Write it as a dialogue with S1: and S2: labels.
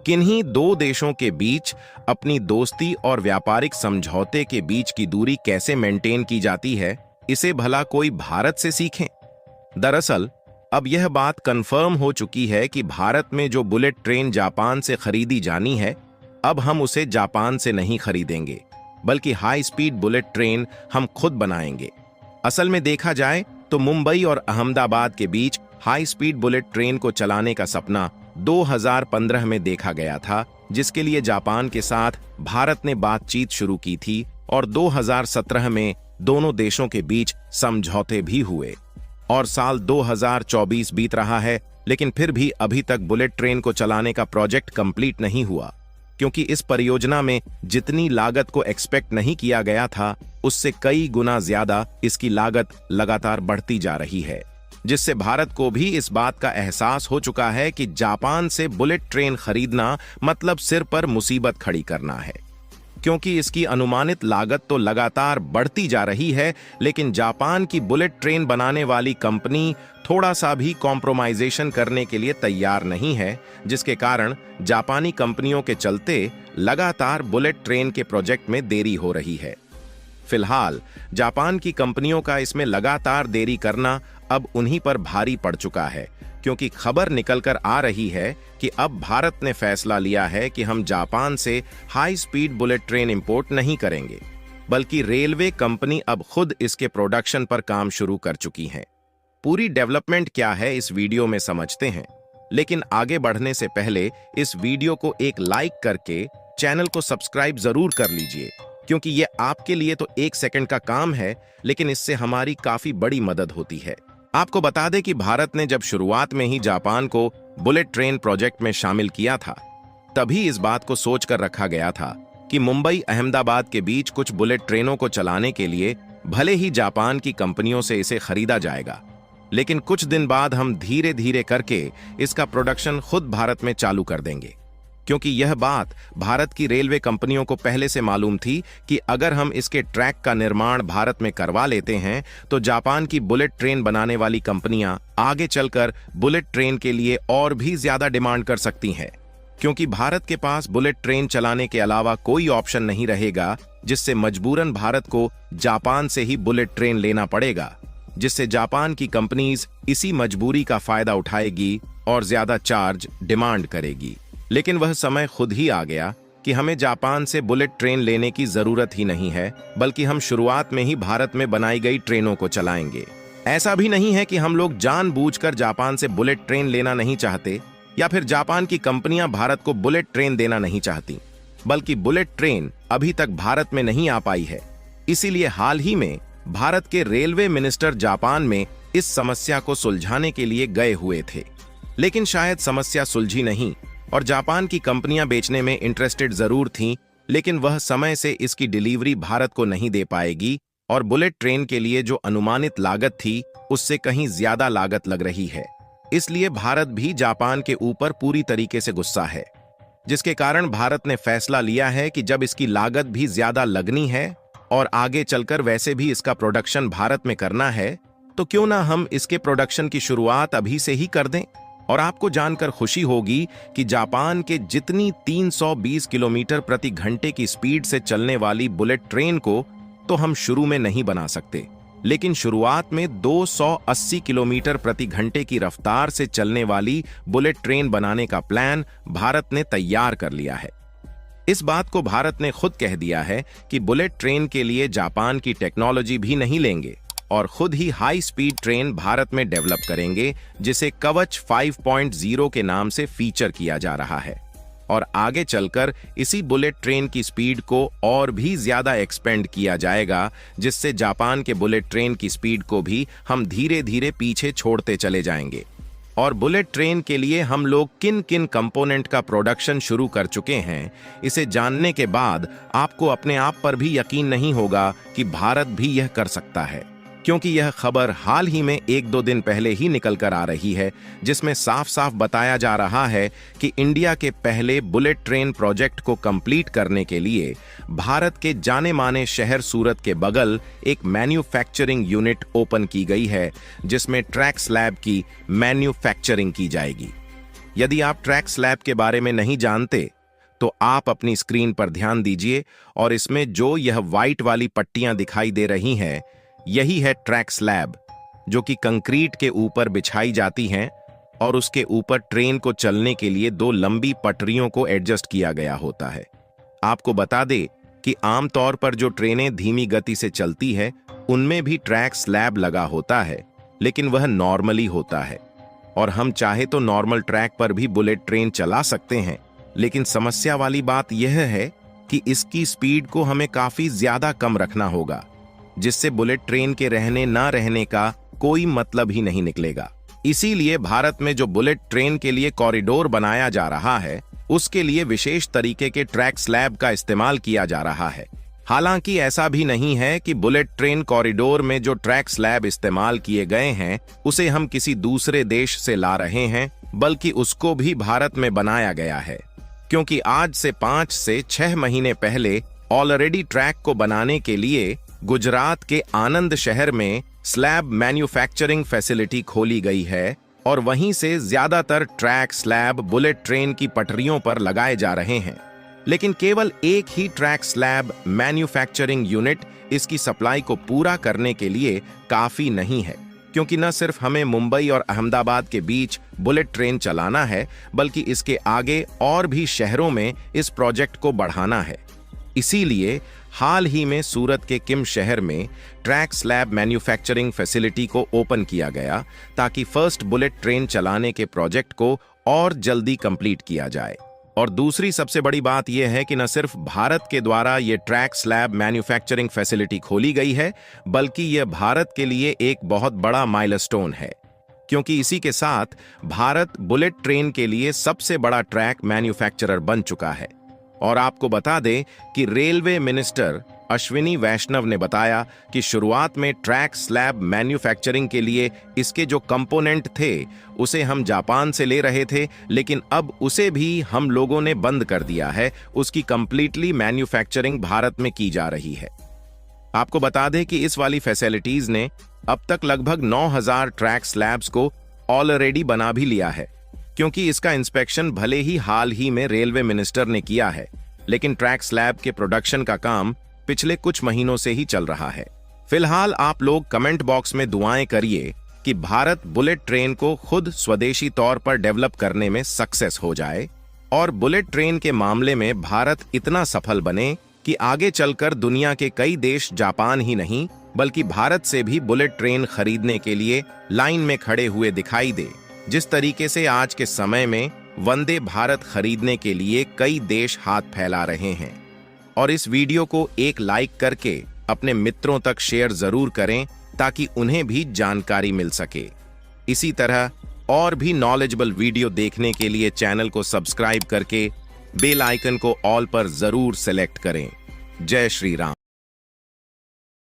S1: किन्हीं दो देशों के बीच अपनी दोस्ती और व्यापारिक समझौते के बीच की दूरी कैसे मेंटेन की जाती है, इसे भला कोई भारत से सीखें। दरअसल अब यह बात कंफर्म हो चुकी है कि भारत में जो बुलेट ट्रेन जापान से खरीदी जानी है, अब हम उसे जापान से नहीं खरीदेंगे, बल्कि हाई स्पीड बुलेट ट्रेन हम खुद बनाएंगे। असल में देखा जाए तो मुंबई और अहमदाबाद के बीच हाई स्पीड बुलेट ट्रेन को चलाने का सपना 2015 में देखा गया था, जिसके लिए जापान के साथ भारत ने बातचीत शुरू की थी और 2017 में दोनों देशों के बीच समझौते भी हुए। और साल 2024 बीत रहा है, लेकिन फिर भी अभी तक बुलेट ट्रेन को चलाने का प्रोजेक्ट कंप्लीट नहीं हुआ, क्योंकि इस परियोजना में जितनी लागत को एक्सपेक्ट नहीं किया गया था, उससे कई गुना ज्यादा इसकी लागत लगातार बढ़ती जा रही है, जिससे भारत को भी इस बात का एहसास हो चुका है कि जापान से बुलेट ट्रेन खरीदना मतलब सिर पर मुसीबत खड़ी करना है, क्योंकि इसकी अनुमानित लागत तो लगातार बढ़ती जा रही है, लेकिन जापान की बुलेट ट्रेन बनाने वाली कंपनी थोड़ा सा भी कॉम्प्रोमाइजेशन करने के लिए तैयार नहीं है, जिसके कारण जापानी कंपनियों के चलते लगातार बुलेट ट्रेन के प्रोजेक्ट में देरी हो रही है। फिलहाल जापान की कंपनियों का इसमें लगातार देरी करना अब उन्हीं पर भारी पड़ चुका है, क्योंकि खबर निकलकर आ रही है कि अब भारत ने फैसला लिया है कि हम जापान से high speed bullet train import नहीं करेंगे, बल्कि रेलवे कंपनी अब खुद इसके प्रोडक्शन पर काम शुरू कर चुकी है। पूरी डेवलपमेंट क्या है इस वीडियो में समझते हैं, लेकिन आगे बढ़ने से पहले इस वीडियो को एक लाइक करके चैनल को सब्सक्राइब जरूर कर लीजिए, क्योंकि ये आपके लिए तो 1 सेकंड का काम है, लेकिन इससे हमारी काफी बड़ी मदद होती है। आपको बता दें कि भारत ने जब शुरुआत में ही जापान को बुलेट ट्रेन प्रोजेक्ट में शामिल किया था, तभी इस बात को सोचकर रखा गया था कि मुंबई अहमदाबाद के बीच कुछ बुलेट ट्रेनों को चलाने के लिए भले ही जापान की कंपनियों से इसे खरीदा जाएगा, लेकिन कुछ दिन बाद हम धीरे धीरे करके इसका प्रोडक्शन खुद भारत में चालू कर देंगे, क्योंकि यह बात भारत की रेलवे कंपनियों को पहले से मालूम थी कि अगर हम इसके ट्रैक का निर्माण भारत में करवा लेते हैं तो जापान की बुलेट ट्रेन बनाने वाली कंपनियां आगे चलकर बुलेट ट्रेन के लिए और भी ज्यादा डिमांड कर सकती हैं, क्योंकि भारत के पास बुलेट ट्रेन चलाने के अलावा कोई ऑप्शन नहीं रहेगा, जिससे मजबूरन भारत को जापान से ही बुलेट ट्रेन लेना पड़ेगा, जिससे जापान की कंपनीज इसी मजबूरी का फायदा उठाएगी और ज्यादा चार्ज डिमांड करेगी। लेकिन वह समय खुद ही आ गया कि हमें जापान से बुलेट ट्रेन लेने की जरूरत ही नहीं है, बल्कि हम शुरुआत में ही भारत में बनाई गई ट्रेनों को चलाएंगे। ऐसा भी नहीं है कि हम लोग जानबूझकर जापान से बुलेट ट्रेन लेना नहीं चाहते, या फिर जापान की कंपनियां भारत को बुलेट ट्रेन देना नहीं चाहती, बल्कि बुलेट ट्रेन अभी तक भारत में नहीं आ पाई है। इसीलिए हाल ही में भारत के रेलवे मिनिस्टर जापान में इस समस्या को सुलझाने के लिए गए हुए थे, लेकिन शायद समस्या सुलझी नहीं और जापान की कंपनियां बेचने में इंटरेस्टेड जरूर थीं, लेकिन वह समय से इसकी डिलीवरी भारत को नहीं दे पाएगी और बुलेट ट्रेन के लिए जो अनुमानित लागत थी उससे कहीं ज्यादा लागत लग रही है। इसलिए भारत भी जापान के ऊपर पूरी तरीके से गुस्सा है, जिसके कारण भारत ने फैसला लिया है कि जब इसकी लागत भी ज्यादा लगनी है और आगे चलकर वैसे भी इसका प्रोडक्शन भारत में करना है, तो क्यों ना हम इसके प्रोडक्शन की शुरुआत अभी से ही कर दें। और आपको जानकर खुशी होगी कि जापान के जितनी 320 किलोमीटर प्रति घंटे की स्पीड से चलने वाली बुलेट ट्रेन को तो हम शुरू में नहीं बना सकते, लेकिन शुरुआत में 280 किलोमीटर प्रति घंटे की रफ्तार से चलने वाली बुलेट ट्रेन बनाने का प्लान भारत ने तैयार कर लिया है। इस बात को भारत ने खुद कह दिया है कि बुलेट ट्रेन के लिए जापान की टेक्नोलॉजी भी नहीं लेंगे और खुद ही हाई स्पीड ट्रेन भारत में डेवलप करेंगे, जिसे कवच 5.0 के नाम से फीचर किया जा रहा है। और आगे चलकर इसी बुलेट ट्रेन की स्पीड को और भी ज्यादा एक्सपेंड किया जाएगा, जिससे जापान के बुलेट ट्रेन की स्पीड को भी हम धीरे धीरे पीछे छोड़ते चले जाएंगे। और बुलेट ट्रेन के लिए हम लोग किन किन कंपोनेंट का प्रोडक्शन शुरू कर चुके हैं, इसे जानने के बाद आपको अपने आप पर भी यकीन नहीं होगा कि भारत भी यह कर सकता है, क्योंकि यह खबर हाल ही में 1-2 दिन पहले ही निकल कर आ रही है, जिसमें साफ साफ बताया जा रहा है कि इंडिया के पहले बुलेट ट्रेन प्रोजेक्ट को कंप्लीट करने के लिए भारत के जाने माने शहर सूरत के बगल एक मैन्युफैक्चरिंग यूनिट ओपन की गई है, जिसमें ट्रैक स्लैब की मैन्युफैक्चरिंग की जाएगी। यदि आप ट्रैक स्लैब के बारे में नहीं जानते तो आप अपनी स्क्रीन पर ध्यान दीजिए और इसमें जो यह व्हाइट वाली पट्टियां दिखाई दे रही हैं, यही है ट्रैक स्लैब, जो कि कंक्रीट के ऊपर बिछाई जाती हैं और उसके ऊपर ट्रेन को चलने के लिए दो लंबी पटरियों को एडजस्ट किया गया होता है। आपको बता दे कि आमतौर पर जो ट्रेनें धीमी गति से चलती है उनमें भी ट्रैक स्लैब लगा होता है, लेकिन वह नॉर्मली होता है और हम चाहे तो नॉर्मल ट्रैक पर भी बुलेट ट्रेन चला सकते हैं। लेकिन समस्या वाली बात यह है कि इसकी स्पीड को हमें काफी ज्यादा कम रखना होगा, जिससे बुलेट ट्रेन के रहने ना रहने का कोई मतलब ही नहीं निकलेगा। इसीलिए भारत में जो बुलेट ट्रेन के लिए कॉरिडोर बनाया जा रहा है उसके लिए विशेष तरीके के ट्रैक स्लैब का इस्तेमाल किया जा रहा है। हालांकि ऐसा भी नहीं है कि बुलेट ट्रेन कॉरिडोर में जो ट्रैक स्लैब इस्तेमाल किए गए हैं उसे हम किसी दूसरे देश से ला रहे हैं, बल्कि उसको भी भारत में बनाया गया है, क्योंकि आज से 5 से 6 महीने पहले ऑलरेडी ट्रैक को बनाने के लिए गुजरात के आनंद शहर में स्लैब मैन्युफैक्चरिंग फैसिलिटी खोली गई है और वहीं से ज्यादातर ट्रैक स्लैब बुलेट ट्रेन की पटरियों पर लगाए जा रहे हैं। लेकिन केवल एक ही ट्रैक स्लैब मैन्युफैक्चरिंग यूनिट इसकी सप्लाई को पूरा करने के लिए काफी नहीं है, क्योंकि न सिर्फ हमें मुंबई और अहमदाबाद के बीच बुलेट ट्रेन चलाना है, बल्कि इसके आगे और भी शहरों में इस प्रोजेक्ट को बढ़ाना है। इसीलिए हाल ही में सूरत के किम शहर में ट्रैक स्लैब मैन्युफैक्चरिंग फैसिलिटी को ओपन किया गया, ताकि फर्स्ट बुलेट ट्रेन चलाने के प्रोजेक्ट को और जल्दी कंप्लीट किया जाए। और दूसरी सबसे बड़ी बात यह है कि न सिर्फ भारत के द्वारा यह ट्रैक स्लैब मैन्युफैक्चरिंग फैसिलिटी खोली गई है, बल्कि यह भारत के लिए एक बहुत बड़ा माइलस्टोन है, क्योंकि इसी के साथ भारत बुलेट ट्रेन के लिए सबसे बड़ा ट्रैक मैन्युफैक्चरर बन चुका है। और आपको बता दें कि रेलवे मिनिस्टर अश्विनी वैष्णव ने बताया कि शुरुआत में ट्रैक स्लैब मैन्युफैक्चरिंग के लिए इसके जो कंपोनेंट थे उसे हम जापान से ले रहे थे, लेकिन अब उसे भी हम लोगों ने बंद कर दिया है। उसकी कंप्लीटली मैन्युफैक्चरिंग भारत में की जा रही है। आपको बता दें कि इस वाली फैसिलिटीज ने अब तक लगभग 9000 ट्रैक स्लैब्स को ऑलरेडी बना भी लिया है, क्योंकि इसका इंस्पेक्शन भले ही हाल ही में रेलवे मिनिस्टर ने किया है, लेकिन ट्रैक स्लैब के प्रोडक्शन का काम पिछले कुछ महीनों से ही चल रहा है। फिलहाल आप लोग कमेंट बॉक्स में दुआएं करिए कि भारत बुलेट ट्रेन को खुद स्वदेशी तौर पर डेवलप करने में सक्सेस हो जाए और बुलेट ट्रेन के मामले में भारत इतना सफल बने कि आगे चलकर दुनिया के कई देश जापान ही नहीं बल्कि भारत से भी बुलेट ट्रेन खरीदने के लिए लाइन में खड़े हुए दिखाई दे। जिस तरीके से आज के समय में वंदे भारत खरीदने के लिए कई देश हाथ फैला रहे हैं। और इस वीडियो को एक लाइक करके अपने मित्रों तक शेयर जरूर करें, ताकि उन्हें भी जानकारी मिल सके। इसी तरह और भी नॉलेजेबल वीडियो देखने के लिए चैनल को सब्सक्राइब करके बेल आइकन को ऑल पर जरूर सेलेक्ट करें। जय श्री राम।